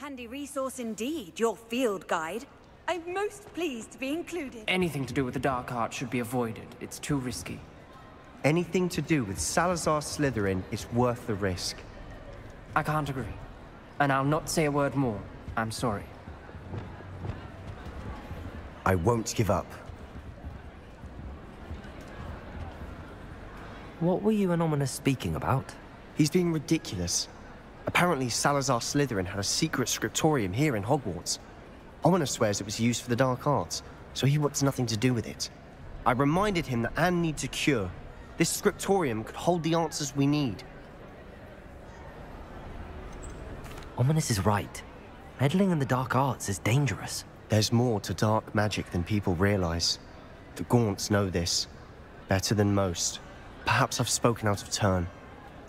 handy resource indeed, your field guide. I'm most pleased to be included. Anything to do with the Dark Art should be avoided. It's too risky. Anything to do with Salazar Slytherin is worth the risk. I can't agree. And I'll not say a word more. I'm sorry. I won't give up. What were you and Ominis speaking about? He's being ridiculous. Apparently Salazar Slytherin had a secret scriptorium here in Hogwarts. Ominis swears it was used for the Dark Arts, so he wants nothing to do with it. I reminded him that Anne needs a cure. This scriptorium could hold the answers we need. Ominis is right. Meddling in the Dark Arts is dangerous. There's more to dark magic than people realize. The Gaunts know this. Better than most. Perhaps I've spoken out of turn.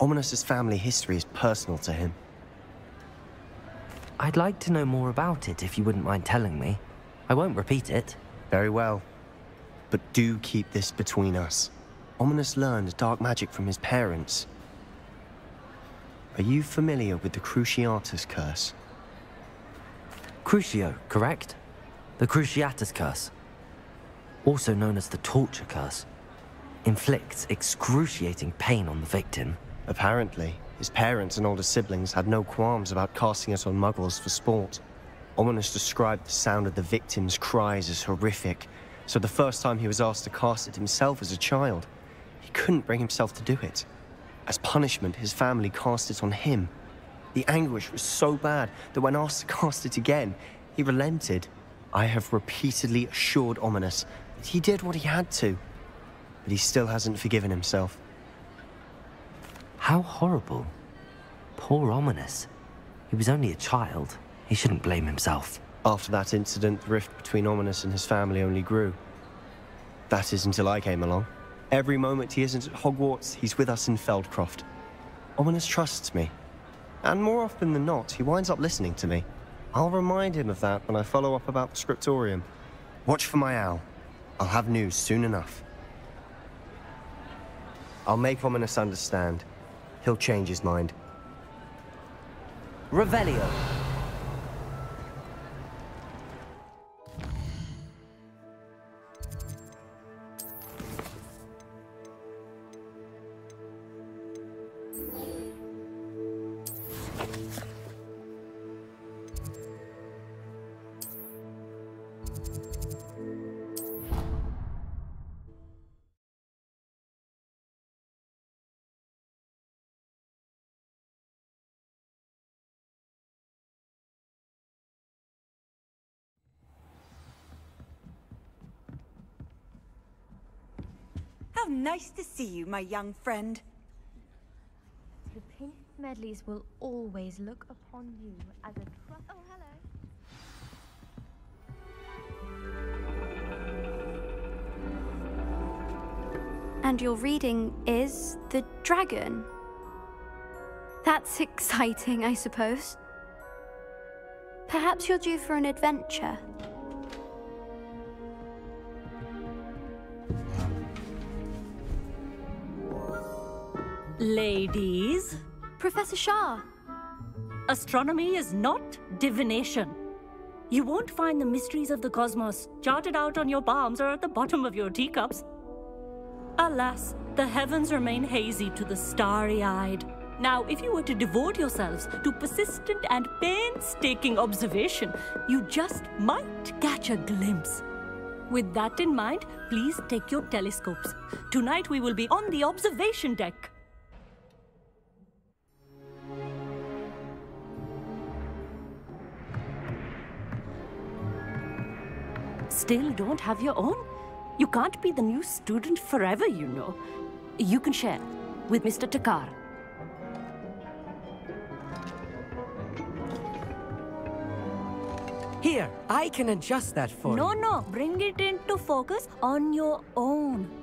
Ominis' family history is personal to him. I'd like to know more about it if you wouldn't mind telling me. I won't repeat it. Very well. But do keep this between us. Ominis learned dark magic from his parents. Are you familiar with the Cruciatus Curse? Crucio, correct? The Cruciatus Curse. Also known as the Torture Curse. Inflicts excruciating pain on the victim. Apparently, his parents and older siblings had no qualms about casting it on muggles for sport. Ominis described the sound of the victim's cries as horrific, so the first time he was asked to cast it himself as a child, he couldn't bring himself to do it. As punishment, his family cast it on him. The anguish was so bad that when asked to cast it again, he relented. I have repeatedly assured Ominis that he did what he had to, but he still hasn't forgiven himself. How horrible. Poor Ominis. He was only a child. He shouldn't blame himself. After that incident, the rift between Ominis and his family only grew. That is until I came along. Every moment he isn't at Hogwarts, he's with us in Feldcroft. Ominis trusts me. And more often than not, he winds up listening to me. I'll remind him of that when I follow up about the scriptorium. Watch for my owl. I'll have news soon enough. I'll make Ominis understand. He'll change his mind. Revelio. How nice to see you, my young friend. The Pink Medleys will always look upon you as a trust. Oh, hello. And your reading is The Dragon. That's exciting, I suppose. Perhaps you're due for an adventure. Ladies, Professor Shah. astronomy is not divination. You won't find the mysteries of the cosmos charted out on your palms or at the bottom of your teacups. Alas, the heavens remain hazy to the starry-eyed. Now, if you were to devote yourselves to persistent and painstaking observation, you just might catch a glimpse. With that in mind, please take your telescopes. Tonight we will be on the observation deck. Still don't have your own? You can't be the new student forever, you know. You can share with Mr. Takar. Here, I can adjust that for you. No, bring it into focus on your own.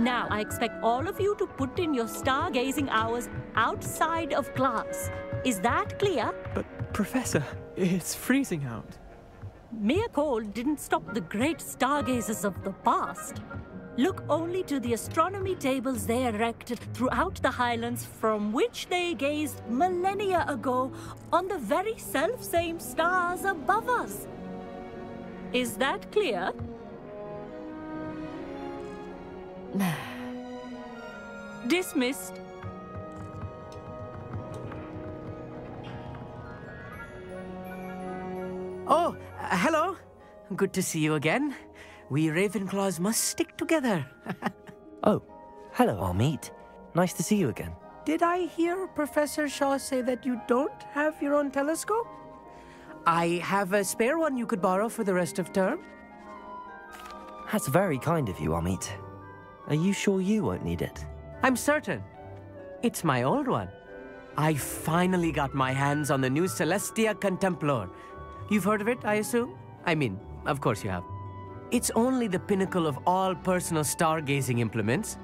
Now, I expect all of you to put in your stargazing hours outside of class. Is that clear? But, Professor, it's freezing out. Mere cold didn't stop the great stargazers of the past. Look only to the astronomy tables they erected throughout the Highlands, from which they gazed millennia ago on the very self-same stars above us. Is that clear? Dismissed. Oh, hello. Good to see you again. We Ravenclaws must stick together. Oh, hello, Amit. Nice to see you again. Did I hear Professor Shaw say that you don't have your own telescope? I have a spare one you could borrow for the rest of term. That's very kind of you, Amit. Are you sure you won't need it? I'm certain. It's my old one. I finally got my hands on the new Celestia Contemplor. You've heard of it, I assume? I mean, of course you have. It's only the pinnacle of all personal stargazing implements.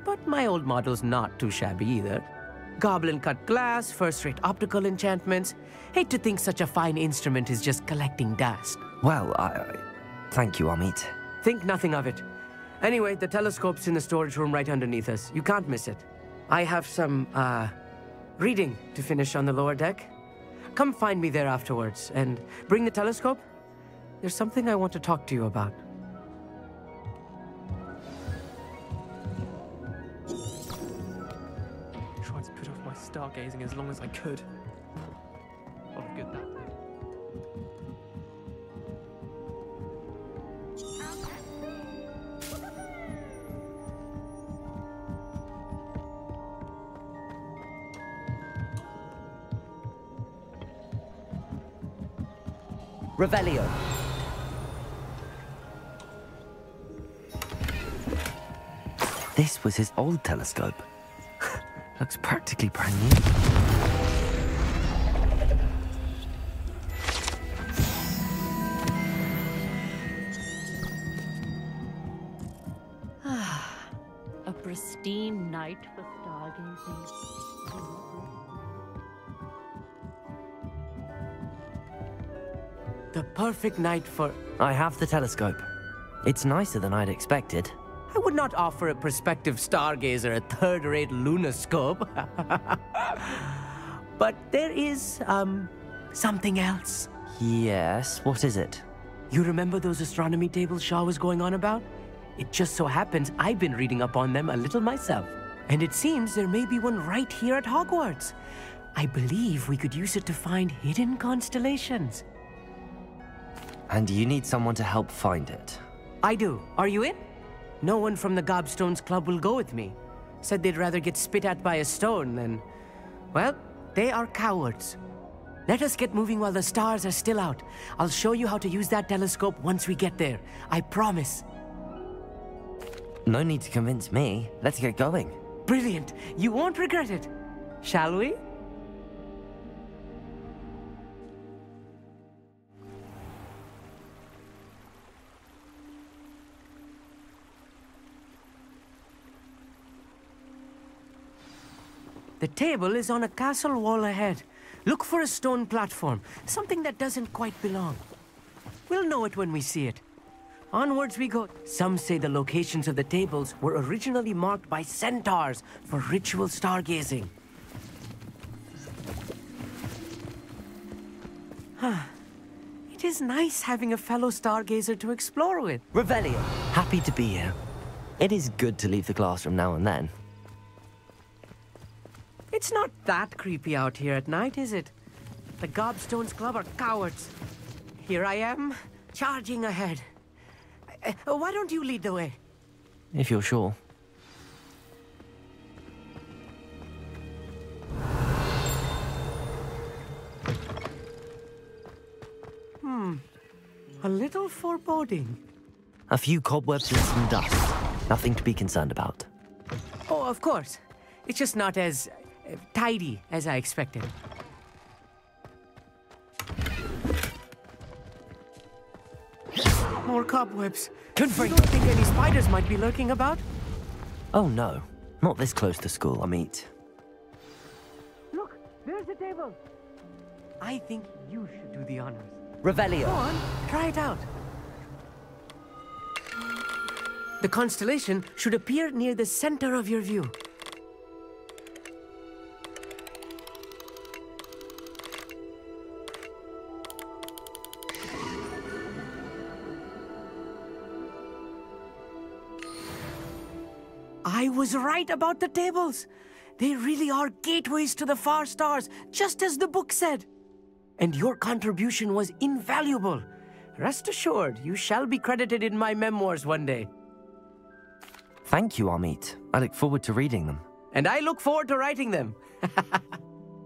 But my old model's not too shabby either. Goblin-cut glass, first-rate optical enchantments. Hate to think such a fine instrument is just collecting dust. Well, thank you, Amit. Think nothing of it. Anyway, the telescope's in the storage room right underneath us. You can't miss it. I have some, reading to finish on the lower deck. Come find me there afterwards, and bring the telescope. There's something I want to talk to you about. I tried to put off my stargazing as long as I could. Oh, good that. Revelio. This was his old telescope. Looks practically brand new. A pristine night for stargazing. The perfect night for... I have the telescope. It's nicer than I'd expected. I would not offer a prospective stargazer a third-rate lunoscope. But there is, something else. Yes, what is it? You remember those astronomy tables Shaw was going on about? It just so happens I've been reading up on them a little myself. And it seems there may be one right here at Hogwarts. I believe we could use it to find hidden constellations. And you need someone to help find it. I do. Are you in? No one from the Gobstones Club will go with me. Said they'd rather get spit at by a stone than... Well, they are cowards. Let us get moving while the stars are still out. I'll show you how to use that telescope once we get there. I promise. No need to convince me. Let's get going. Brilliant. You won't regret it. Shall we? The table is on a castle wall ahead. Look for a stone platform, something that doesn't quite belong. We'll know it when we see it. Onwards we go. Some say the locations of the tables were originally marked by centaurs for ritual stargazing. It is nice having a fellow stargazer to explore with. Revelio. Happy to be here. It is good to leave the classroom now and then. It's not that creepy out here at night, is it? The Gobstones Club are cowards. Here I am, charging ahead. Why don't you lead the way? If you're sure. A little foreboding. A few cobwebs and some dust. Nothing to be concerned about. Oh, of course. It's just not as tidy as I expected. More cobwebs. You don't think any spiders might be lurking about? Oh no, not this close to school, Amit. Look, there's the table. I think you should do the honors. Revelio. Go on, try it out. The constellation should appear near the center of your view. I was right about the tables. They really are gateways to the far stars, just as the book said. And your contribution was invaluable. Rest assured, you shall be credited in my memoirs one day. Thank you, Amit. I look forward to reading them. And I look forward to writing them.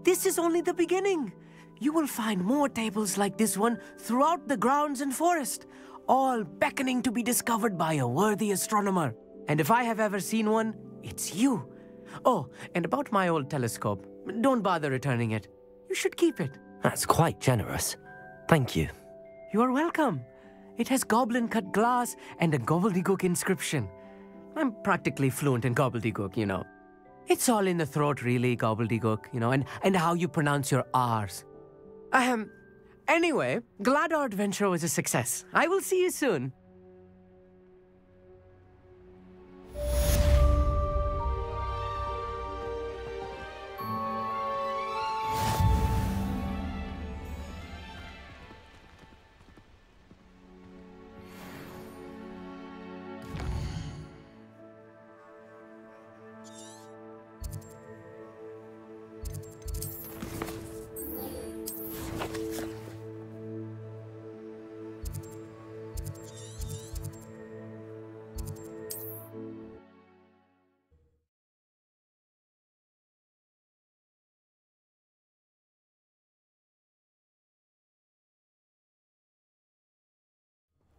This is only the beginning. You will find more tables like this one throughout the grounds and forest, all beckoning to be discovered by a worthy astronomer. And if I have ever seen one, it's you. Oh, and about my old telescope, don't bother returning it. You should keep it. That's quite generous. Thank you. You are welcome. It has goblin-cut glass and a gobbledygook inscription. I'm practically fluent in gobbledygook, you know. It's all in the throat, really, gobbledygook, you know, and how you pronounce your R's. Anyway, glad our adventure was a success. I will see you soon.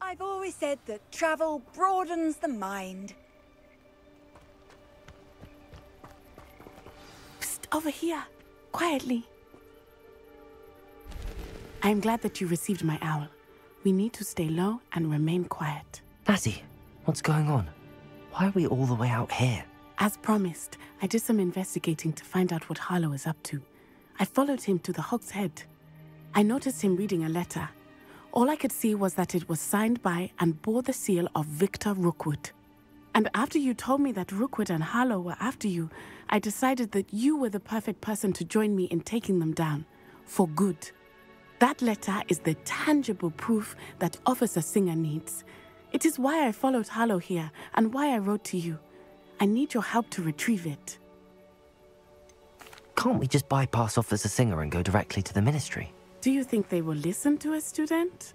I've always said that travel broadens the mind. Psst, over here. Quietly. I am glad that you received my owl. We need to stay low and remain quiet. Natty, what's going on? Why are we all the way out here? As promised, I did some investigating to find out what Harlow is up to. I followed him to the Hog's Head. I noticed him reading a letter. All I could see was that it was signed by and bore the seal of Victor Rookwood. And after you told me that Rookwood and Harlow were after you, I decided that you were the perfect person to join me in taking them down. For good. That letter is the tangible proof that Officer Singer needs. It is why I followed Harlow here and why I wrote to you. I need your help to retrieve it. Can't we just bypass Officer Singer and go directly to the Ministry? Do you think they will listen to a student?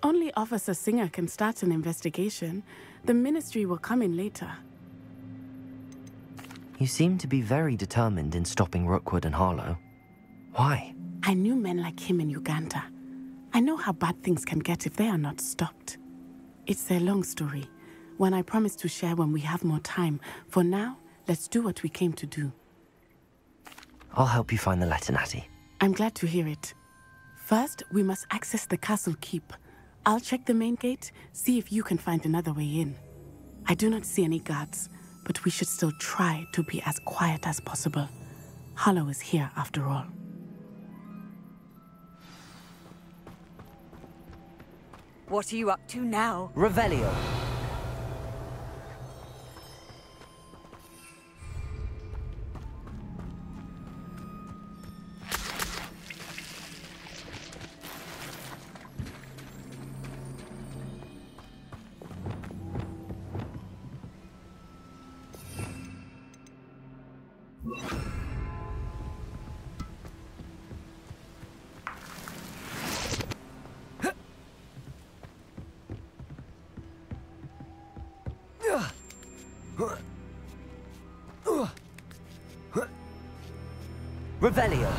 Only Officer Singer can start an investigation. The Ministry will come in later. You seem to be very determined in stopping Rookwood and Harlow. Why? I knew men like him in Uganda. I know how bad things can get if they are not stopped. It's a long story, one I promise to share when we have more time. For now, let's do what we came to do. I'll help you find the letter, Natty. I'm glad to hear it. First, we must access the castle keep. I'll check the main gate, see if you can find another way in. I do not see any guards, but we should still try to be as quiet as possible. Harlow is here after all. What are you up to now? Revelio. Revelio.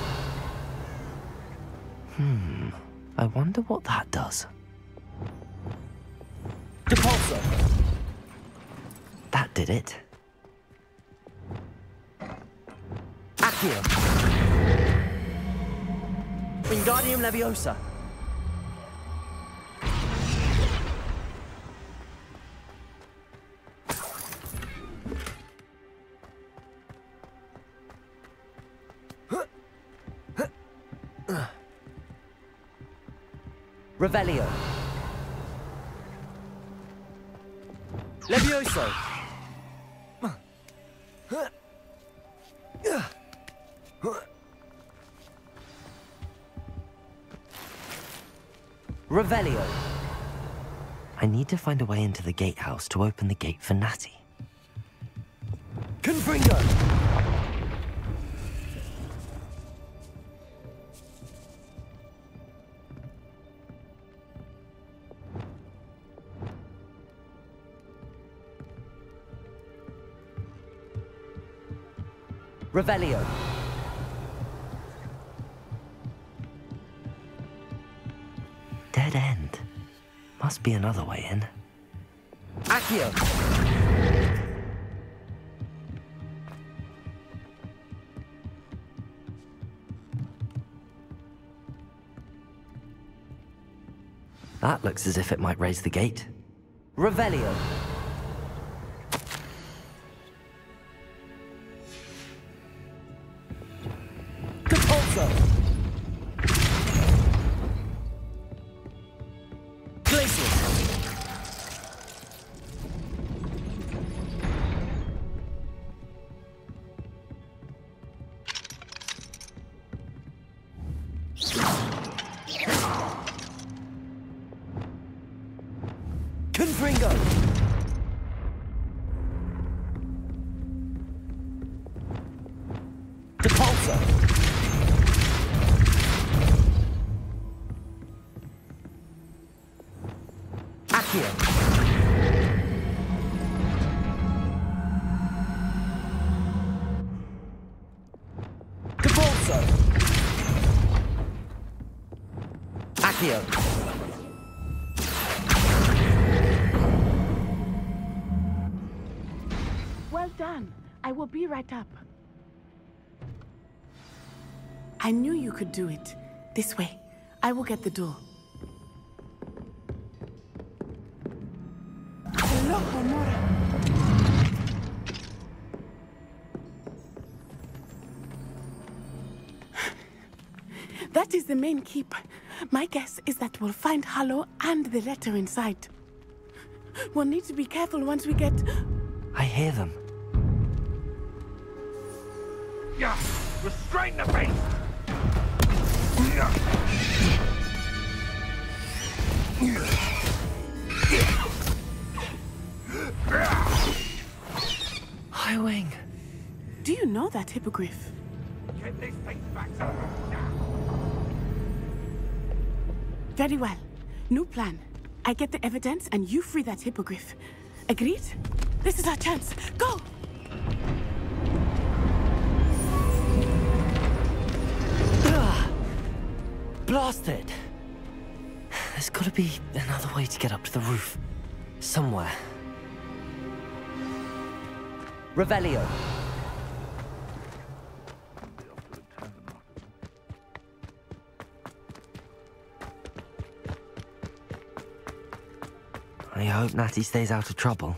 I wonder what that does. Depulso. That did it. Accio. Wingardium Leviosa. Revelio. Levioso. Revelio. I need to find a way into the gatehouse to open the gate for Natty. Confringo! Revelio. Dead end. Must be another way in. Accio. That looks as if it might raise the gate. Revelio. Compulso. Glacius. Confringo. Depulso. Accio. Depulso. Accio. Well done. I will be right up. I knew you could do it. This way. I will get the door. Hello, Homura. That is the main keep. My guess is that we'll find Harlow and the letter inside. We'll need to be careful once we get... I hear them. Yeah, restrain the beast! Highwing. Do you know that hippogriff? Get this thing back now! Very well. New plan. I get the evidence and you free that hippogriff. Agreed? This is our chance. Go! Blasted! There's gotta be another way to get up to the roof. Somewhere. Revelio. I hope Natty stays out of trouble.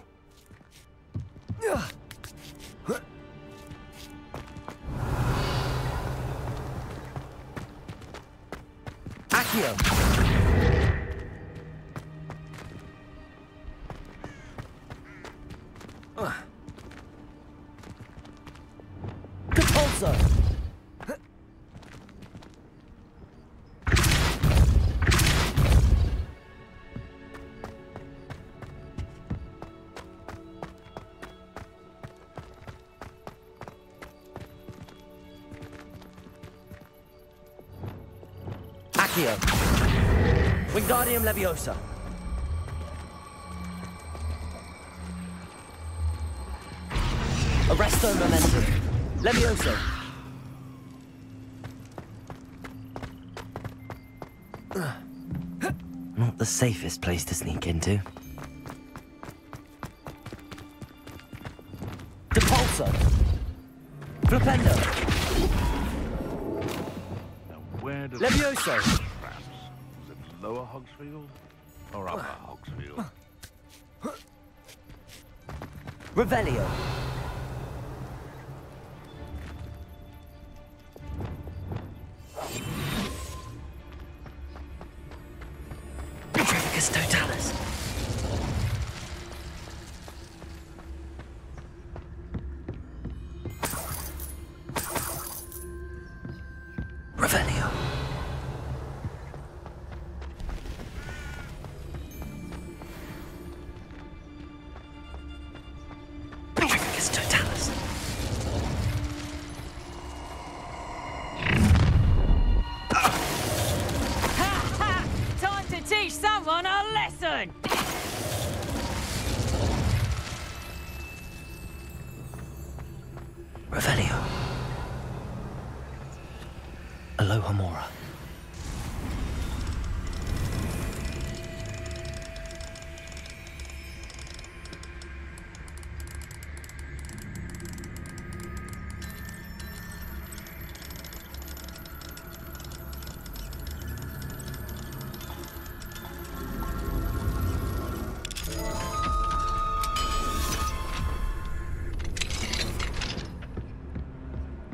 Accio. Compulso. Accio. Wingardium Leviosa. Arresto Momentum. Levioso. Not the safest place to sneak into. Depulso. Flipendo. Where does Levioso. Perhaps. Was it Lower Hogsfield or Upper Hogsfield? Revelio. Sacrificus Totalis. Revelio. Sacrificus Totalis. Time to teach someone a lesson! Revelio. Alohomora.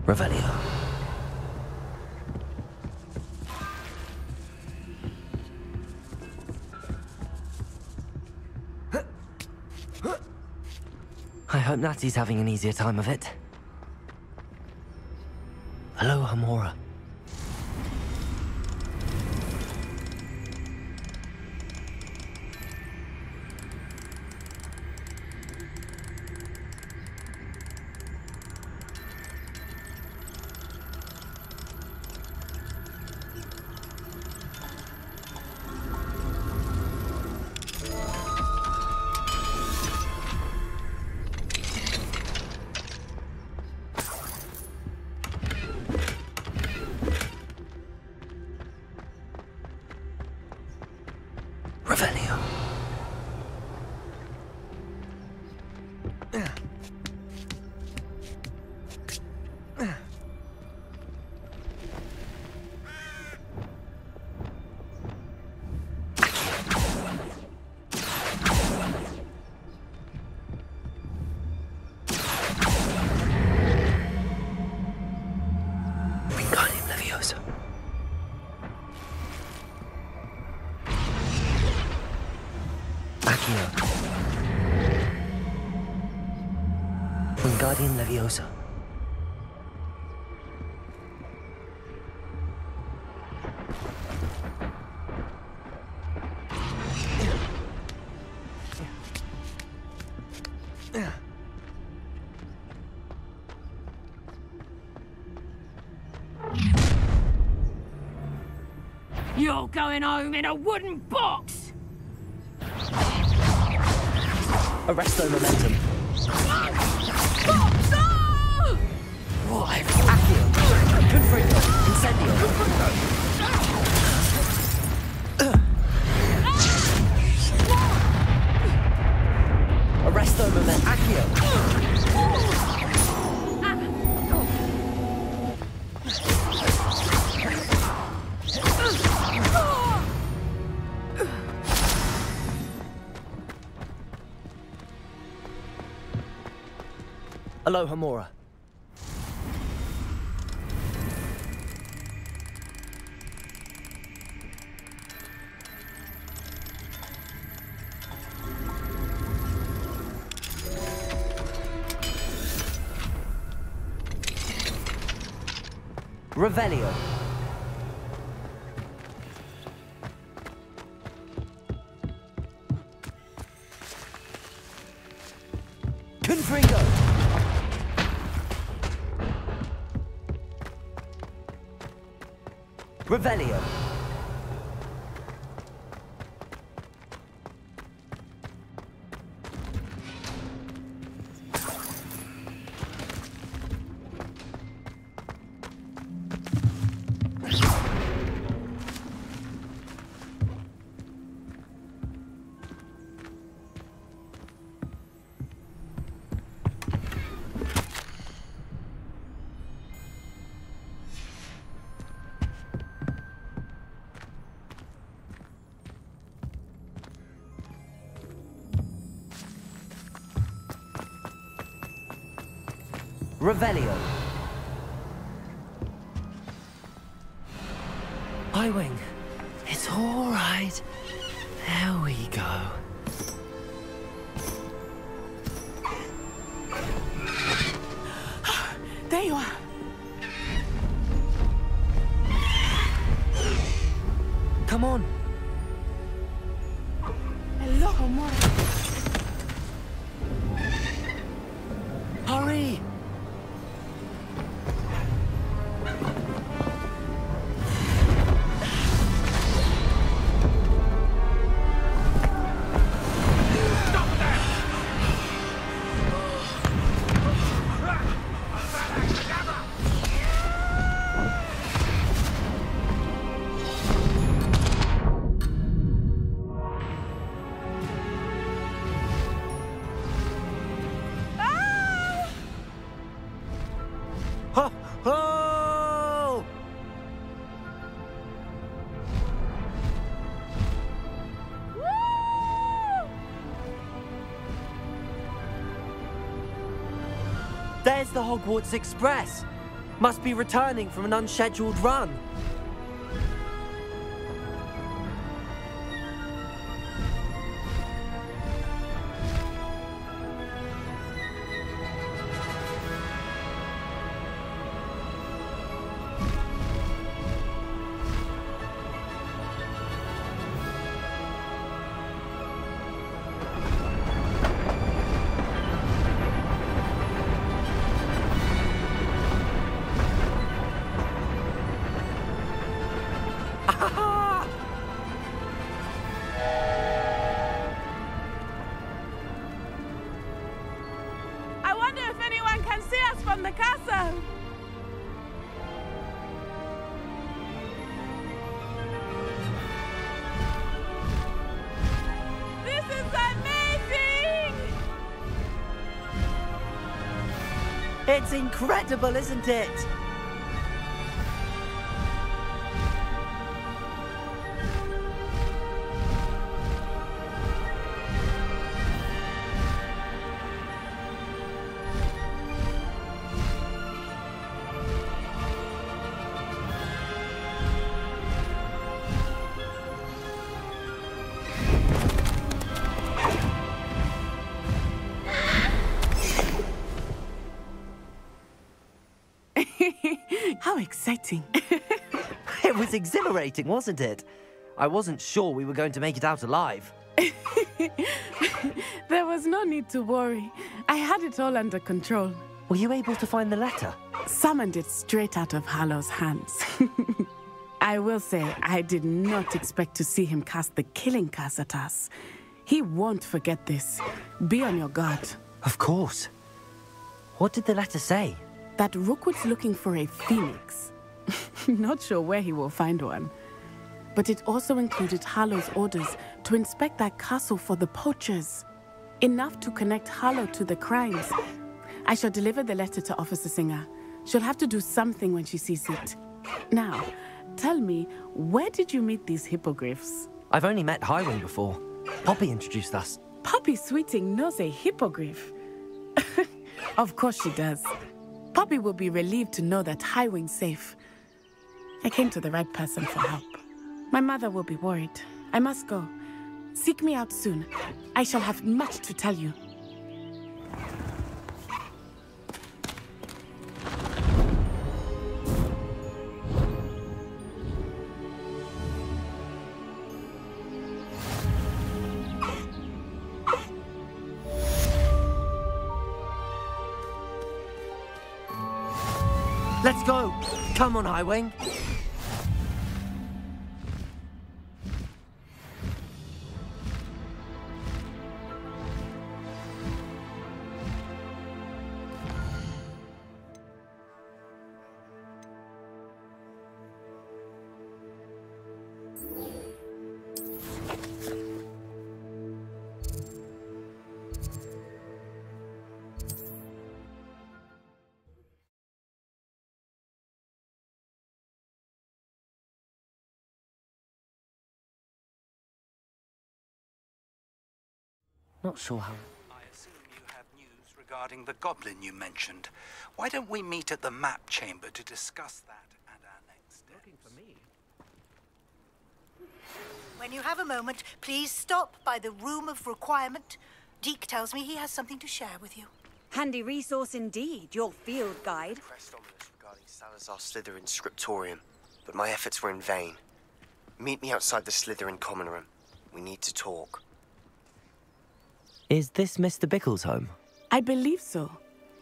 Revelio. I hope Natty's having an easier time of it. Alohomora. Revelio. Wingardium Leviosa. Accio. Wingardium Leviosa. You're going home in a wooden box! Arresto Momentum. What? Accio. Confringo. Incendio. Arresto Momentum. Accio. Alohomora. Revelio. Confringo. Revelio. Revelio. Highwing. It's all right. There we go. There you are. Come on. Hello, Homura. Hurry! Ho! Ho! There's the Hogwarts Express. Must be returning from an unscheduled run. I wonder if anyone can see us from the castle. This is amazing! It's incredible, isn't it? How exciting. It was exhilarating, wasn't it? I wasn't sure we were going to make it out alive. There was no need to worry. I had it all under control. Were you able to find the letter? Summoned it straight out of Harlow's hands. I will say, I did not expect to see him cast the killing curse at us. He won't forget this. Be on your guard. Of course. What did the letter say? That Rookwood's looking for a phoenix. Not sure where he will find one. But it also included Harlow's orders to inspect that castle for the poachers. Enough to connect Harlow to the crimes. I shall deliver the letter to Officer Singer. She'll have to do something when she sees it. Now, tell me, where did you meet these hippogriffs? I've only met Highwing before. Poppy introduced us. Poppy Sweeting knows a hippogriff. Of course she does. Poppy will be relieved to know that Highwing's safe. I came to the right person for help. My mother will be worried. I must go. Seek me out soon. I shall have much to tell you. Let's go! Come on, Highwing! Not sure how... I assume you have news regarding the goblin you mentioned. Why don't we meet at the map chamber to discuss that and our next steps? Looking for me? When you have a moment, please stop by the Room of Requirement. Deke tells me he has something to share with you. Handy resource indeed, your field guide. Pressed ominous regarding Salazar Slytherin's scriptorium, but my efforts were in vain. Meet me outside the Slytherin common room. We need to talk. Is this Mr. Bickle's home? I believe so.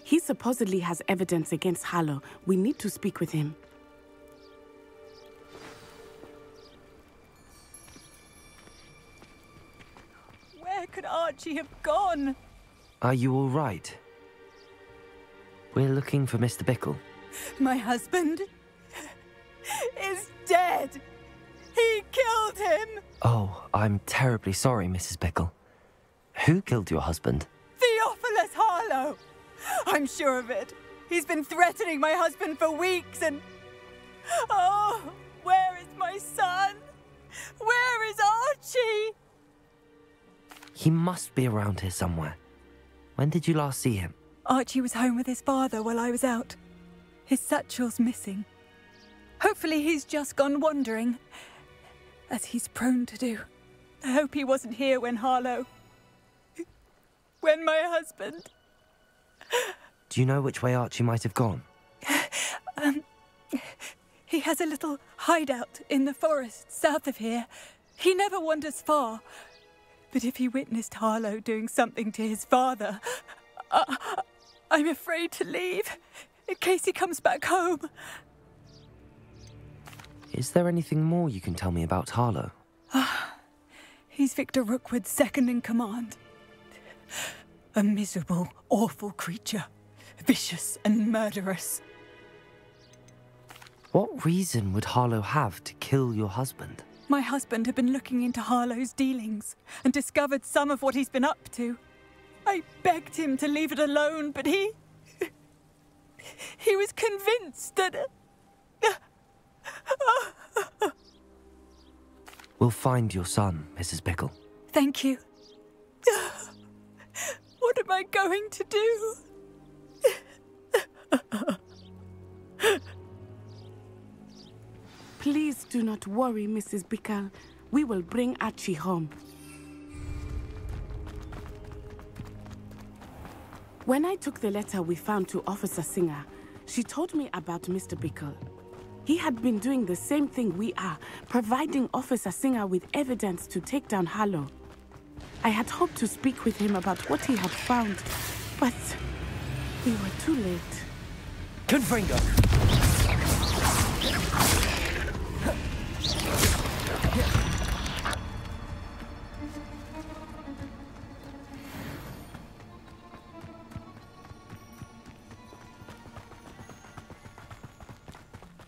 He supposedly has evidence against Harlow. We need to speak with him. Where could Archie have gone? Are you all right? We're looking for Mr. Bickle. My husband is dead. He killed him. Oh, I'm terribly sorry, Mrs. Bickle. Who killed your husband? Theophilus Harlow. I'm sure of it. He's been threatening my husband for weeks and... Oh, where is my son? Where is Archie? He must be around here somewhere. When did you last see him? Archie was home with his father while I was out. His satchel's missing. Hopefully he's just gone wandering, as he's prone to do. I hope he wasn't here when Harlow... when my husband... Do you know which way Archie might have gone? He has a little hideout in the forest south of here. He never wanders far. But if he witnessed Harlow doing something to his father, I'm afraid to leave, in case he comes back home. Is there anything more you can tell me about Harlow? He's Victor Rookwood's second in command. A miserable, awful creature. Vicious and murderous. What reason would Harlow have to kill your husband? My husband had been looking into Harlow's dealings and discovered some of what he's been up to. I begged him to leave it alone, but he was convinced that... We'll find your son, Mrs. Bickle. Thank you. What am I going to do? Please do not worry, Mrs. Bickle. We will bring Archie home. When I took the letter we found to Officer Singer, she told me about Mr. Bickle. He had been doing the same thing we are, providing Officer Singer with evidence to take down Harlow. I had hoped to speak with him about what he had found, but we were too late. Confringo!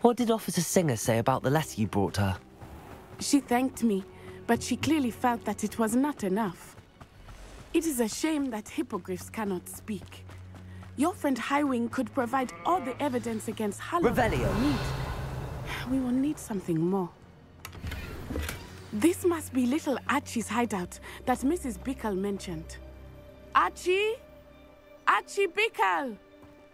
What did Officer Singer say about the letter you brought her? She thanked me, but she clearly felt that it was not enough. It is a shame that hippogriffs cannot speak. Your friend Highwing could provide all the evidence against Harlow. Revelio. We will need something more. This must be little Archie's hideout that Mrs. Bickle mentioned. Archie? Archie Bickle!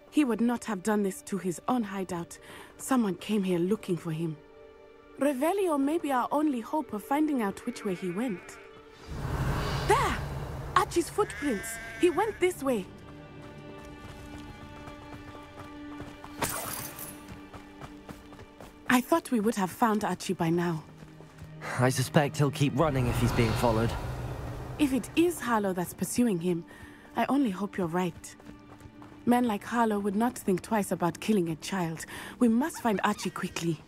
He would not have done this to his own hideout. Someone came here looking for him. Revelio may be our only hope of finding out which way he went. There! Archie's footprints. He went this way. I thought we would have found Archie by now. I suspect he'll keep running if he's being followed. If it is Harlow that's pursuing him, I only hope you're right. Men like Harlow would not think twice about killing a child. We must find Archie quickly.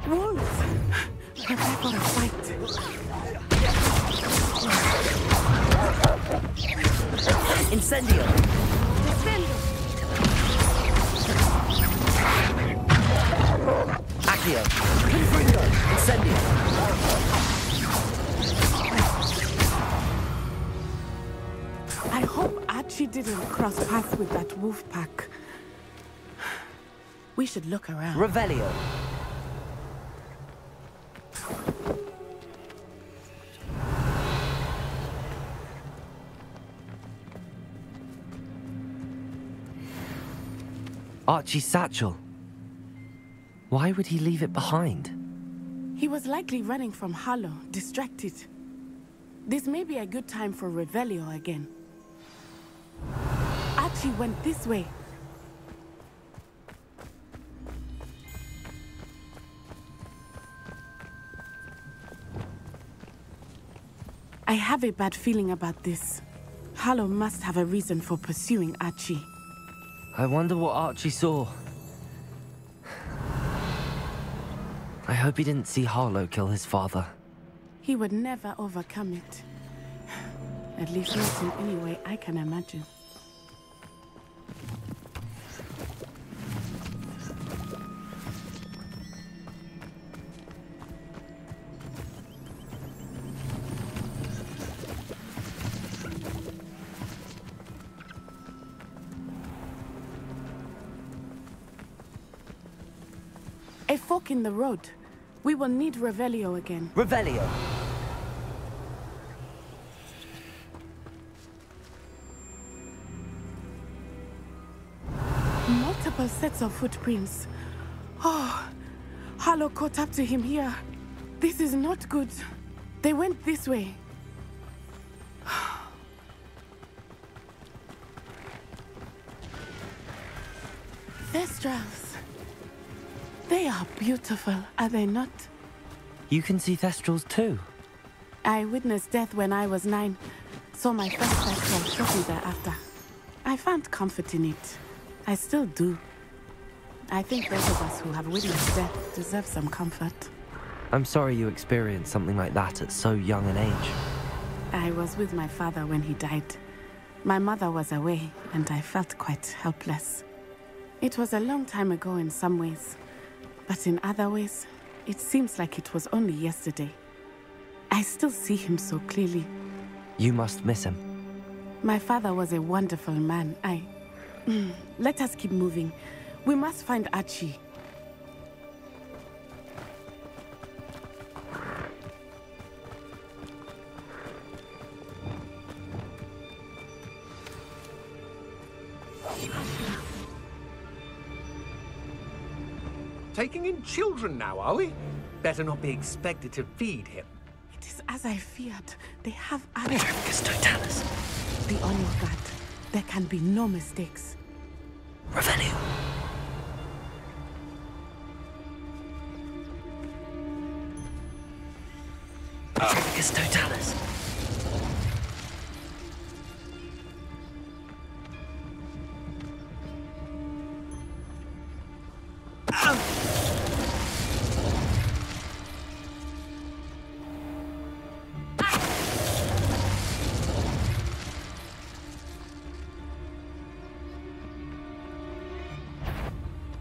Wolves! Prepare for a fight. Incendio! Accio! Confringo! Incendio! I hope Archie didn't cross paths with that wolf pack. We should look around. Revelio! Archie's satchel. Why would he leave it behind? He was likely running from Harlow, distracted. This may be a good time for Revelio again. Archie went this way. I have a bad feeling about this. Harlow must have a reason for pursuing Archie. I wonder what Archie saw. I hope he didn't see Harlow kill his father. He would never overcome it. At least not in any way I can imagine. A fork in the road. We will need Revelio again. Revelio! Multiple sets of footprints. Oh, Harlow caught up to him here. This is not good. They went this way. Thestrals. They are beautiful, are they not? You can see Thestrals too. I witnessed death when I was 9. Saw my first Thestral shortly thereafter. I found comfort in it. I still do. I think those of us who have witnessed death deserve some comfort. I'm sorry you experienced something like that at so young an age. I was with my father when he died. My mother was away, and I felt quite helpless. It was a long time ago in some ways, but in other ways, it seems like it was only yesterday. I still see him so clearly. You must miss him. My father was a wonderful man. Let us keep moving. We must find Archie. Taking in children now, are we? Better not be expected to feed him. It is as I feared. They have Archie. Trafficus Totalis. The honor of that. There can be no mistakes. Revelio. Trafficus Totalis.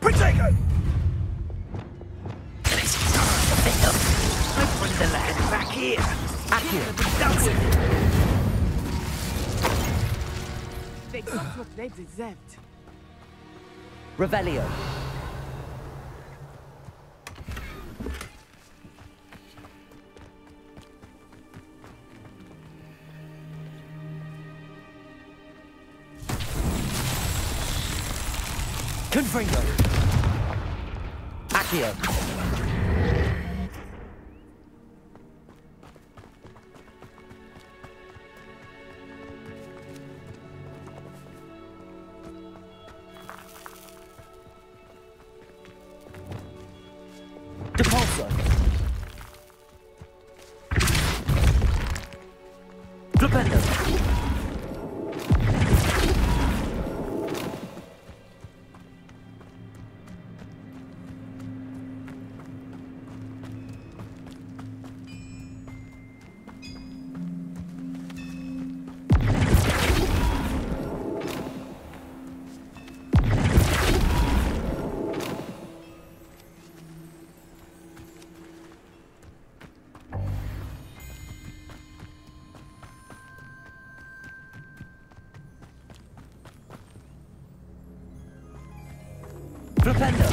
Protego! I bring the lad back here. They got what they deserved. Revelio. Confringo. Accio. Depulso. Flipendo. Flipendo.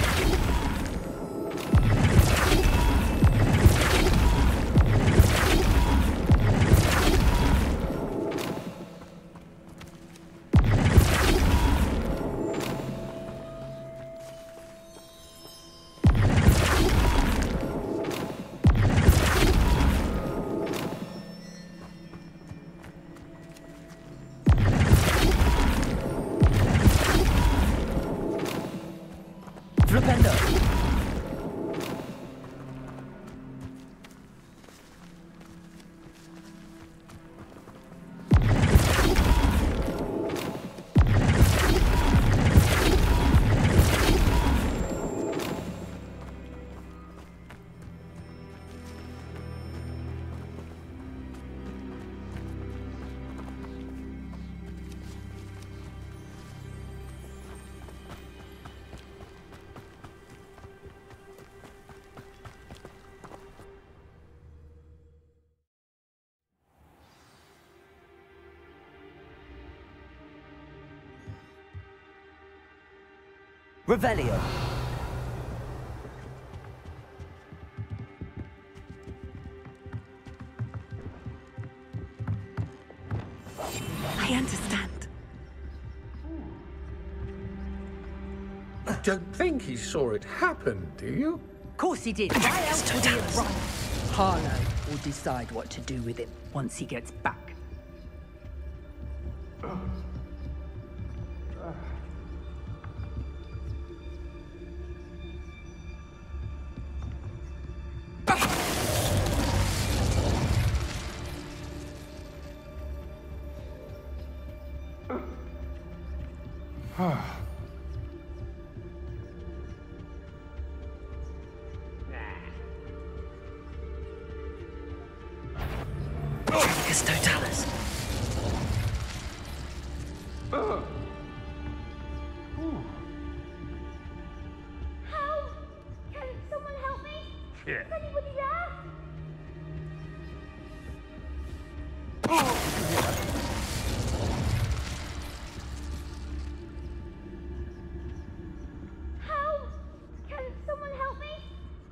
Revelio. I understand. I don't think he saw it happen, do you? Of course he did. Why else would he have run? Harlow will decide what to do with him once he gets back. It's Totalis. Help! Can someone help me? Yeah. Is anybody there? Help! Can someone help me?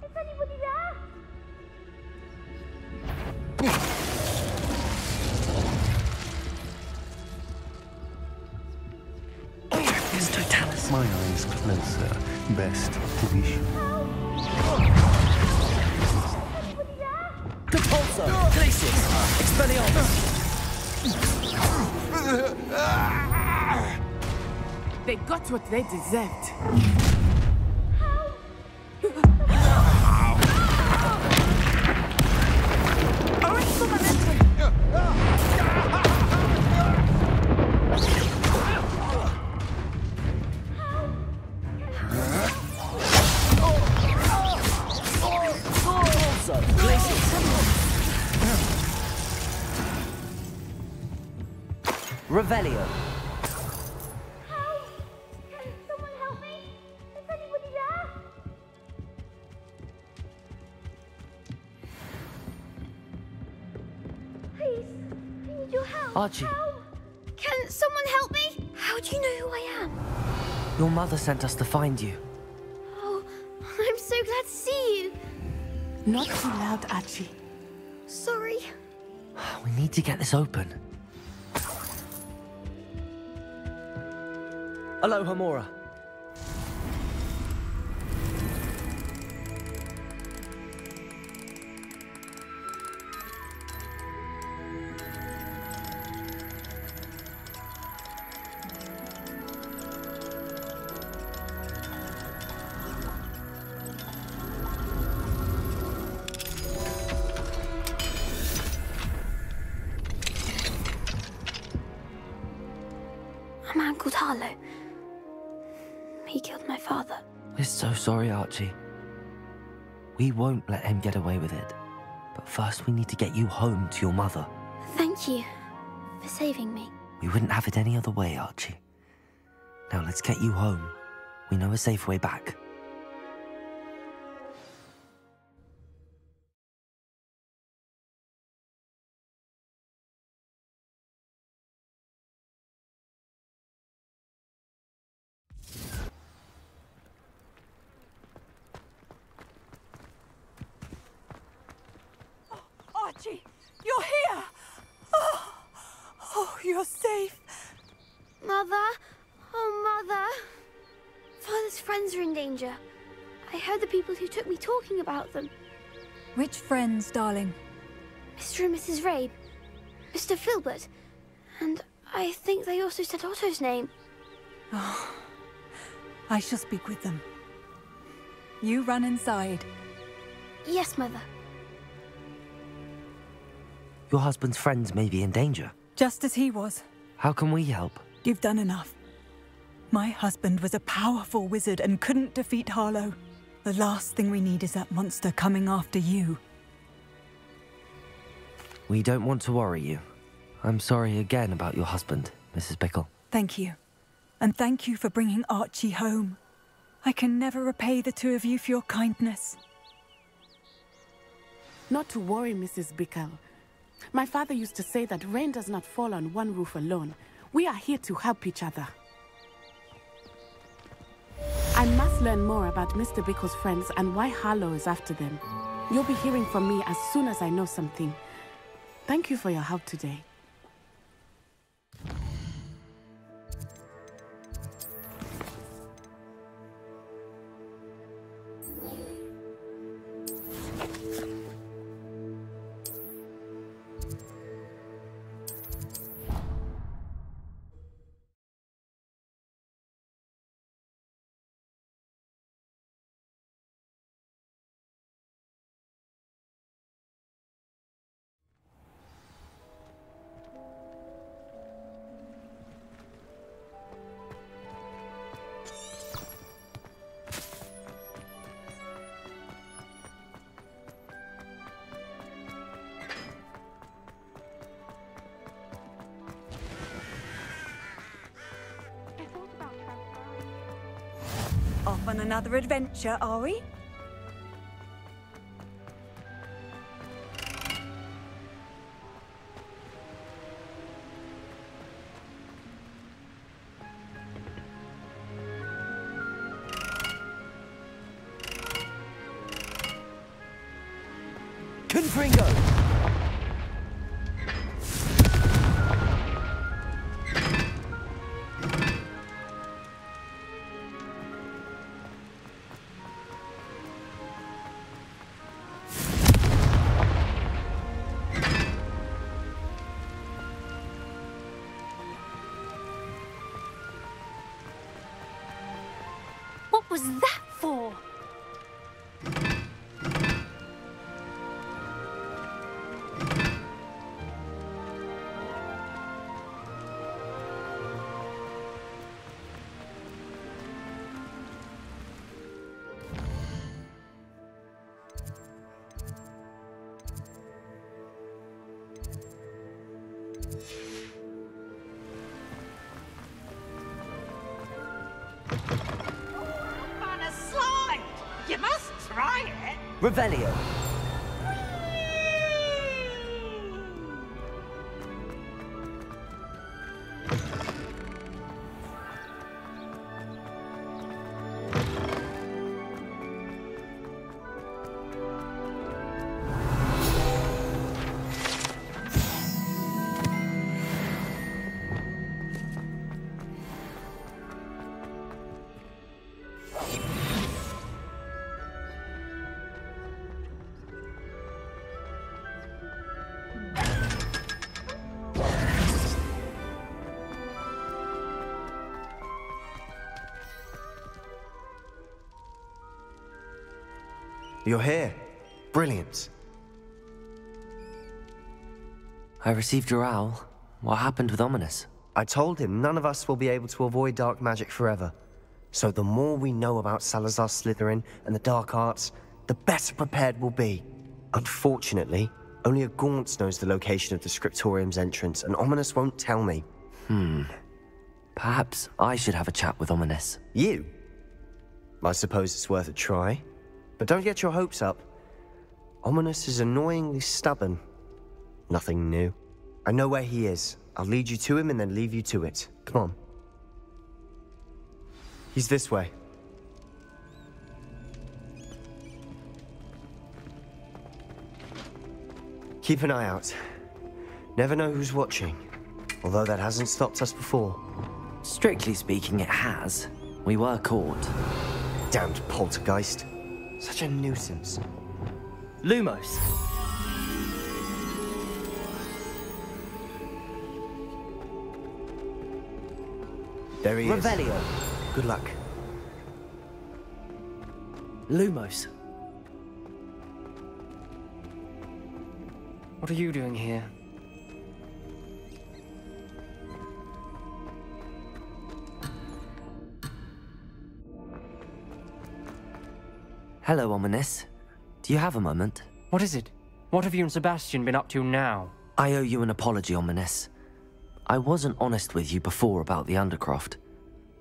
Is anybody there? It's Totalis. My eyes closer. Best position. Compulsor! Glacius! Expelliarmus! They got what they deserved. Revelio. Can someone help me? Is anybody there? Please, I need your help. Archie. Help. Can someone help me? How do you know who I am? Your mother sent us to find you. Oh, I'm so glad to see you. Not too loud, Archie. Sorry. We need to get this open. Aloha, Mora. A man called Harlow. He killed my father. We're so sorry, Archie. We won't let him get away with it. But first we need to get you home to your mother. Thank you for saving me. We wouldn't have it any other way, Archie. Now let's get you home. We know a safe way back. Archie, you're here! Oh, you're safe. Mother? Oh, Mother. Father's friends are in danger. I heard the people who took me talking about them. Which friends, darling? Mr. and Mrs. Rabe. Mr. Filbert. And I think they also said Otto's name. Oh, I shall speak with them. You run inside. Yes, Mother. Your husband's friends may be in danger. Just as he was. How can we help? You've done enough. My husband was a powerful wizard and couldn't defeat Harlow. The last thing we need is that monster coming after you. We don't want to worry you. I'm sorry again about your husband, Mrs. Bickle. Thank you. And thank you for bringing Archie home. I can never repay the two of you for your kindness. Not to worry, Mrs. Bickle. My father used to say that rain does not fall on one roof alone. We are here to help each other. I I must learn more about Mr. Bickle's friends and why Harlow is after them. You'll be hearing from me as soon as I know something. Thank you for your help today. Off on another adventure, are we? Confringo! What was that for? You must try it. Revelio. You're here. Brilliant. I received your owl. What happened with Ominous? I told him none of us will be able to avoid dark magic forever. So the more we know about Salazar Slytherin and the dark arts, the better prepared we'll be. Unfortunately, only a Gaunt knows the location of the Scriptorium's entrance, and Ominous won't tell me. Perhaps I should have a chat with Ominous. You? I suppose it's worth a try. But don't get your hopes up. Ominous is annoyingly stubborn. Nothing new. I know where he is. I'll lead you to him and then leave you to it. Come on. He's this way. Keep an eye out. Never know who's watching. Although that hasn't stopped us before. Strictly speaking, it has. We were caught. Damned poltergeist. Such a nuisance. Lumos. There he is. Revelio. Good luck. Lumos. What are you doing here? Hello, Ominous. Do you have a moment? What is it? What have you and Sebastian been up to now? I owe you an apology, Ominous. I wasn't honest with you before about the Undercroft.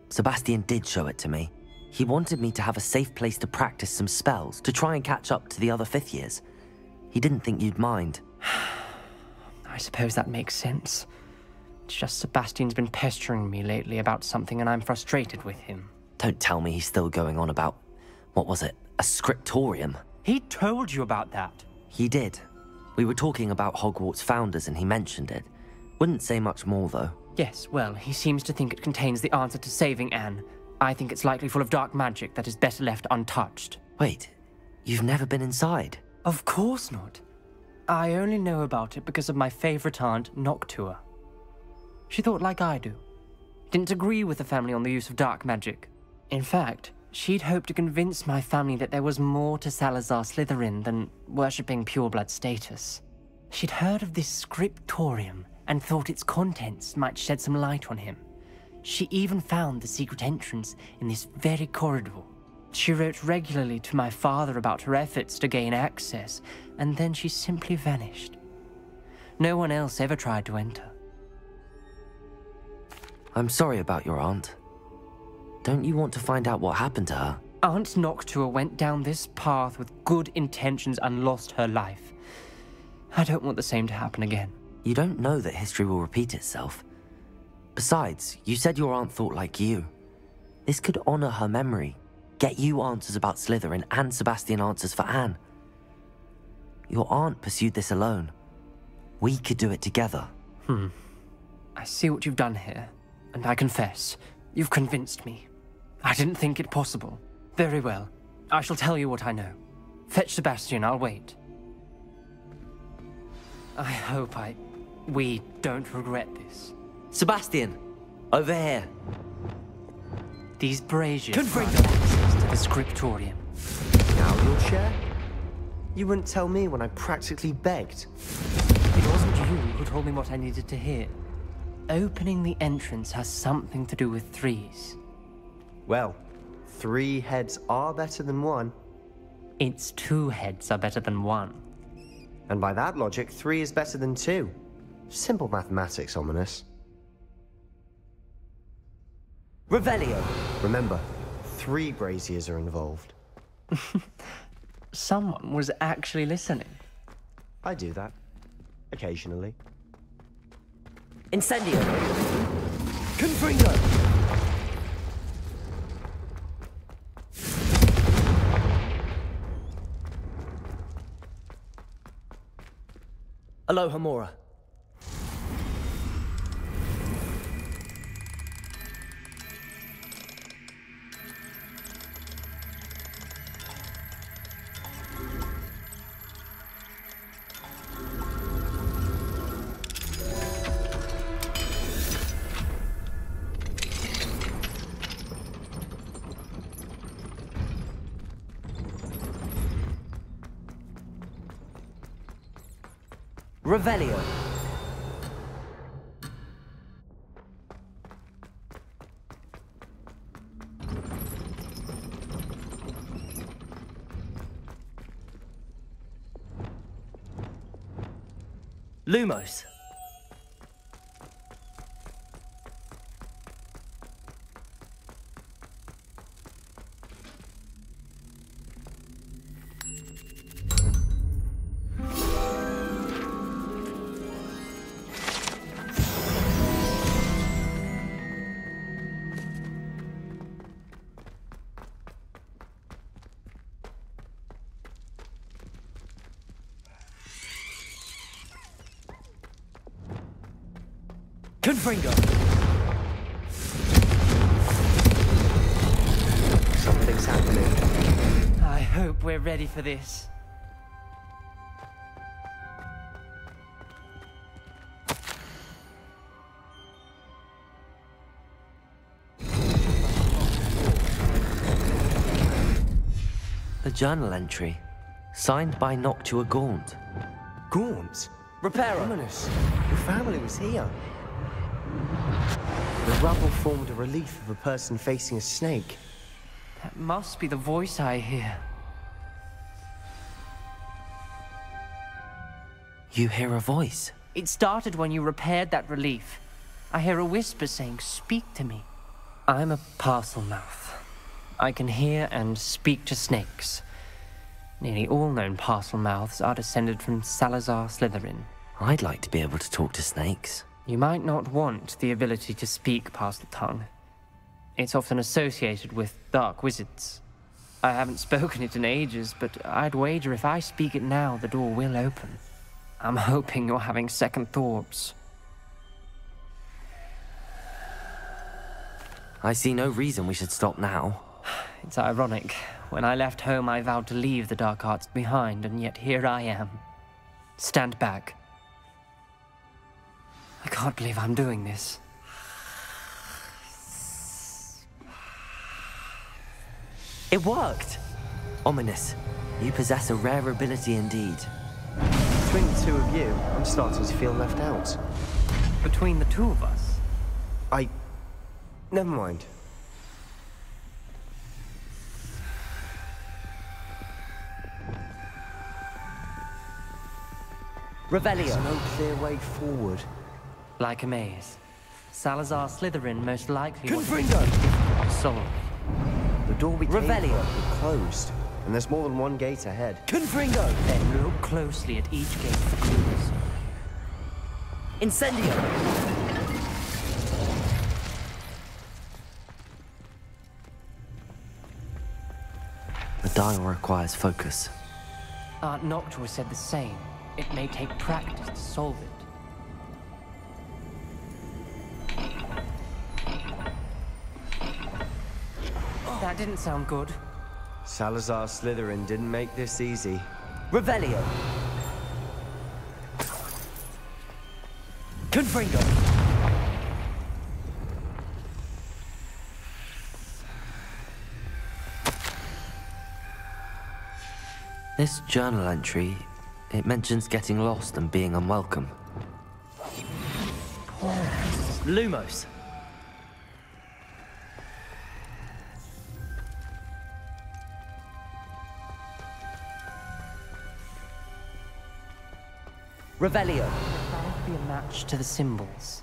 Sebastian did show it to me. He wanted me to have a safe place to practice some spells, to try and catch up to the other 5th years. He didn't think you'd mind. I suppose that makes sense. It's just Sebastian's been pestering me lately about something and I'm frustrated with him. Don't tell me he's still going on about, what was it, a scriptorium? He told you about that. He did. We were talking about Hogwarts founders and he mentioned it. Wouldn't say much more, though. Yes, well, he seems to think it contains the answer to saving Anne. I think it's likely full of dark magic that is better left untouched. Wait, you've never been inside? Of course not. I only know about it because of my favorite aunt, Noctua. She thought like I do. Didn't agree with the family on the use of dark magic. In fact, she'd hoped to convince my family that there was more to Salazar Slytherin than worshipping pureblood status. She'd heard of this scriptorium and thought its contents might shed some light on him. She even found the secret entrance in this very corridor. She wrote regularly to my father about her efforts to gain access, and then she simply vanished. No one else ever tried to enter. I'm sorry about your aunt. Don't you want to find out what happened to her? Aunt Noctua went down this path with good intentions and lost her life. I don't want the same to happen again. You don't know that history will repeat itself. Besides, you said your aunt thought like you. This could honor her memory, get you answers about Slytherin and Sebastian answers for Anne. Your aunt pursued this alone. We could do it together. I see what you've done here, and I confess, you've convinced me. I didn't think it possible. Very well. I shall tell you what I know. Fetch Sebastian, I'll wait. I hope we don't regret this. Sebastian, over here. These braziers grant access to the scriptorium. Now you'll share? You wouldn't tell me when I practically begged. It wasn't you who told me what I needed to hear. Opening the entrance has something to do with threes. Well, 3 heads are better than 1. It's 2 heads are better than 1. And by that logic, 3 is better than 2. Simple mathematics, Ominis. Revelio. Remember, 3 braziers are involved. Someone was actually listening. I do that. Occasionally. Incendio. Confringo. Alohomora. Revelio. Lumos. Confringo. Something's happening. I hope we're ready for this. A journal entry, signed by Noctua Gaunt. Gaunt? Reparo. Ominis, your family was here. The rubble formed a relief of a person facing a snake. That must be the voice I hear. You hear a voice? It started when you repaired that relief. I hear a whisper saying, "Speak to me." I'm a Parselmouth. I can hear and speak to snakes. Nearly all known Parselmouths are descended from Salazar Slytherin. I'd like to be able to talk to snakes. You might not want the ability to speak Parseltongue. It's often associated with dark wizards. I haven't spoken it in ages, but I'd wager if I speak it now, the door will open. I'm hoping you're having second thoughts. I see no reason we should stop now. It's ironic. When I left home, I vowed to leave the dark arts behind, and yet here I am. Stand back. I can't believe I'm doing this. It worked! Ominous, you possess a rare ability indeed. Between the two of you, I'm starting to feel left out. Between the two of us? Never mind. Revelio. There's no clear way forward. Like a maze. Salazar Slytherin most likely Confringo! Solved. The door we came Revelio. from closed, and there's more than one gate ahead. Confringo! Then look closely at each gate for clues. Incendio! The dial requires focus. Aunt Noctua said the same. It may take practice to solve it. That didn't sound good. Salazar Slytherin didn't make this easy. Revelio! Confringo! This journal entry, it mentions getting lost and being unwelcome. Lumos! Revelio! Trying to be a match to the symbols.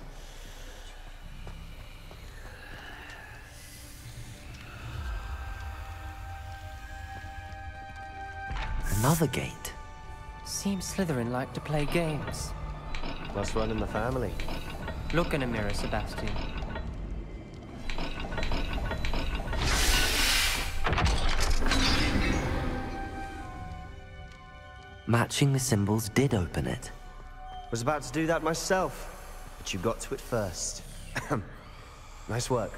Another gate. Seems Slytherin like to play games. Must run in the family. Look in a mirror, Sebastian. Matching the symbols did open it. Was about to do that myself, but you got to it first. Nice work.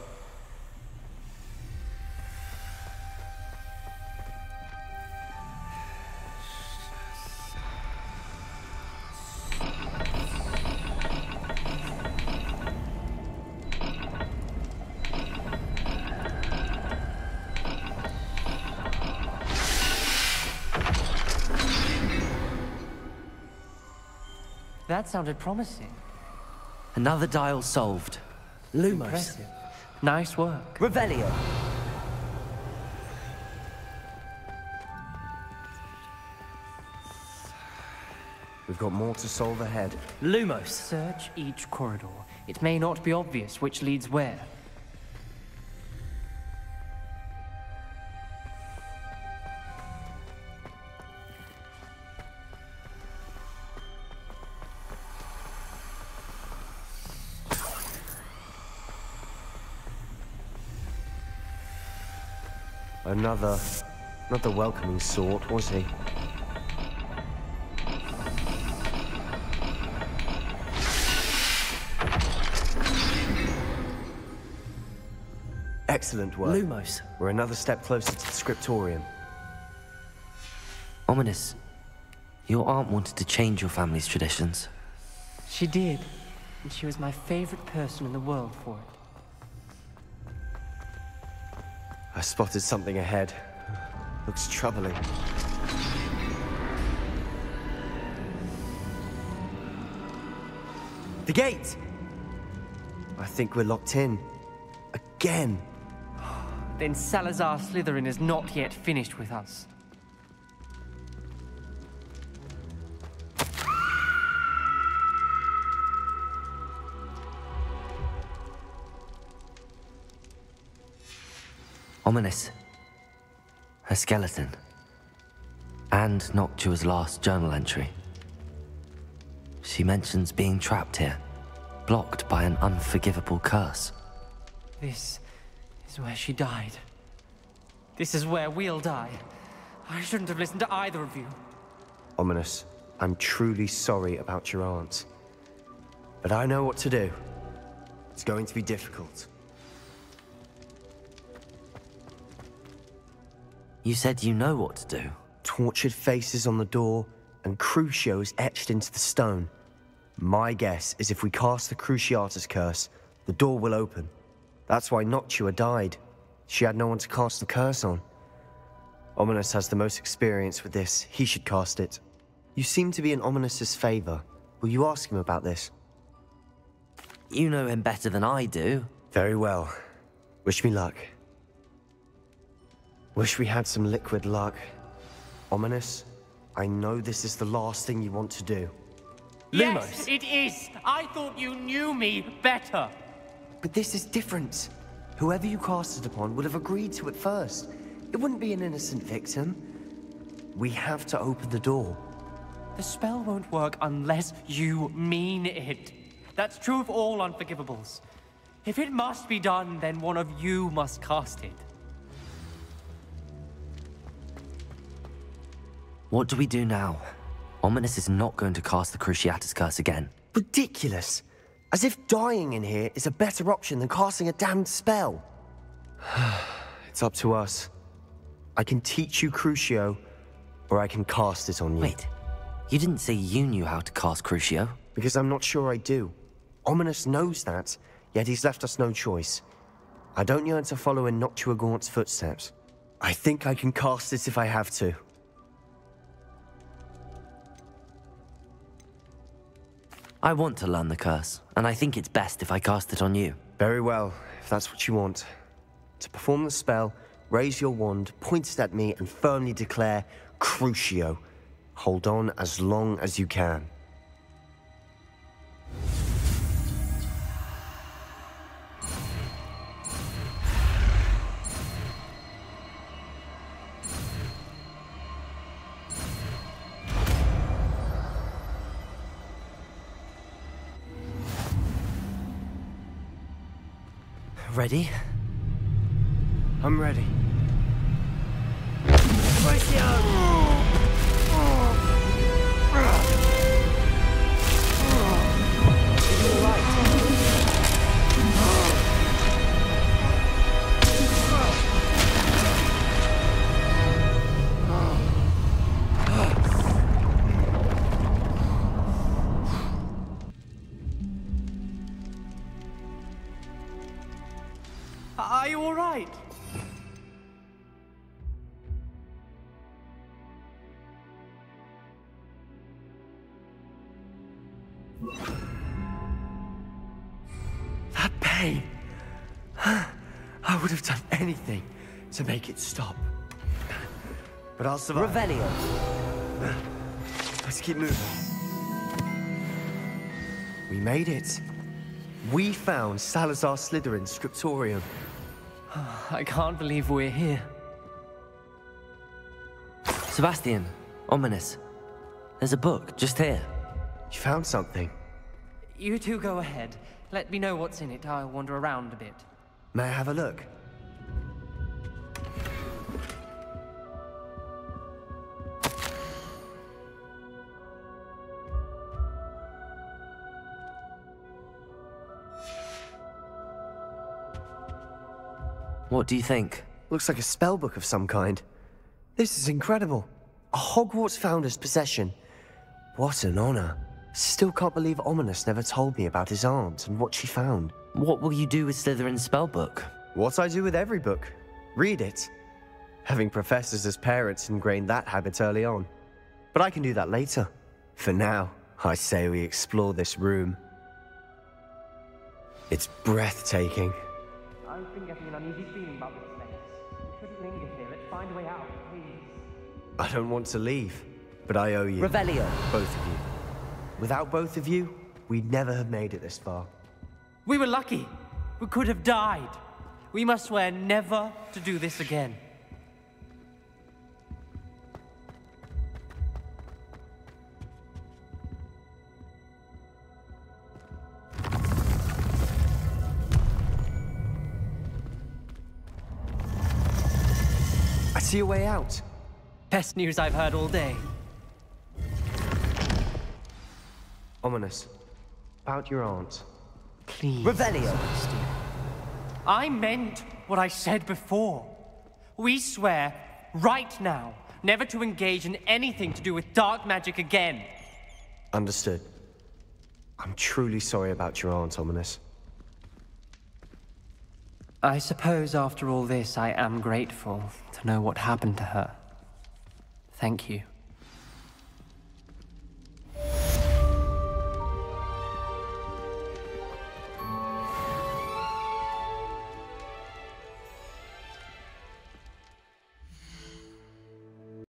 That sounded promising. Another dial solved. Lumos. Impressive. Nice work. Revelio. We've got more to solve ahead. Lumos. Search each corridor. It may not be obvious which leads where. Another, not the welcoming sort, was he? Excellent work. Lumos. We're another step closer to the scriptorium. Ominous, your aunt wanted to change your family's traditions. She did. And she was my favorite person in the world for it. I spotted something ahead. Looks troubling. The gate! I think we're locked in. Again. Then Salazar Slytherin is not yet finished with us. Ominous. Her skeleton. And Noctua's last journal entry. She mentions being trapped here, blocked by an unforgivable curse. This is where she died. This is where we'll die. I shouldn't have listened to either of you. Ominis, I'm truly sorry about your aunt. But I know what to do. It's going to be difficult. You said you know what to do. Tortured faces on the door, and Crucio etched into the stone. My guess is if we cast the Cruciatus curse, the door will open. That's why Noctua died. She had no one to cast the curse on. Ominis has the most experience with this. He should cast it. You seem to be in Ominis' favor. Will you ask him about this? You know him better than I do. Very well. Wish me luck. Wish we had some liquid luck. Ominis, I know this is the last thing you want to do. Yes, it is! I thought you knew me better! But this is different. Whoever you cast it upon would have agreed to it first. It wouldn't be an innocent victim. We have to open the door. The spell won't work unless you mean it. That's true of all unforgivables. If it must be done, then one of you must cast it. What do we do now? Ominis is not going to cast the Cruciatus curse again. Ridiculous! As if dying in here is a better option than casting a damned spell. It's up to us. I can teach you Crucio, or I can cast it on you. Wait, you didn't say you knew how to cast Crucio? Because I'm not sure I do. Ominis knows that, yet he's left us no choice. I don't yearn to follow in Noctua Gaunt's footsteps. I think I can cast it if I have to. I want to learn the curse, and I think it's best if I cast it on you. Very well, if that's what you want. To perform the spell, raise your wand, point it at me, and firmly declare, Crucio. Hold on as long as you can. Ready? I'm ready. Are you all right? That pain. I would have done anything to make it stop. But I'll survive. Revelio. Let's keep moving. We made it. We found Salazar Slytherin's scriptorium. I can't believe we're here. Sebastian, Ominis. There's a book just here. You found something? You two go ahead. Let me know what's in it. I'll wander around a bit. May I have a look? What do you think? Looks like a spellbook of some kind. This is incredible. A Hogwarts founder's possession. What an honor. Still can't believe Ominis never told me about his aunt and what she found. What will you do with Slytherin's spellbook? What I do with every book. Read it. Having professors as parents ingrained that habit early on. But I can do that later. For now, I say we explore this room. It's breathtaking. I've been getting an uneasy feeling about this place. We shouldn't linger here. Let's find a way out, please. I don't want to leave, but I owe you. Revelio. Both of you. Without both of you, we'd never have made it this far. We were lucky. We could have died. We must swear never to do this again. see a way out. Best news I've heard all day. Ominous. About your aunt. Please. Revelio. I meant what I said before. We swear, right now, never to engage in anything to do with dark magic again. Understood. I'm truly sorry about your aunt, Ominous. I suppose after all this, I am grateful to know what happened to her. Thank you.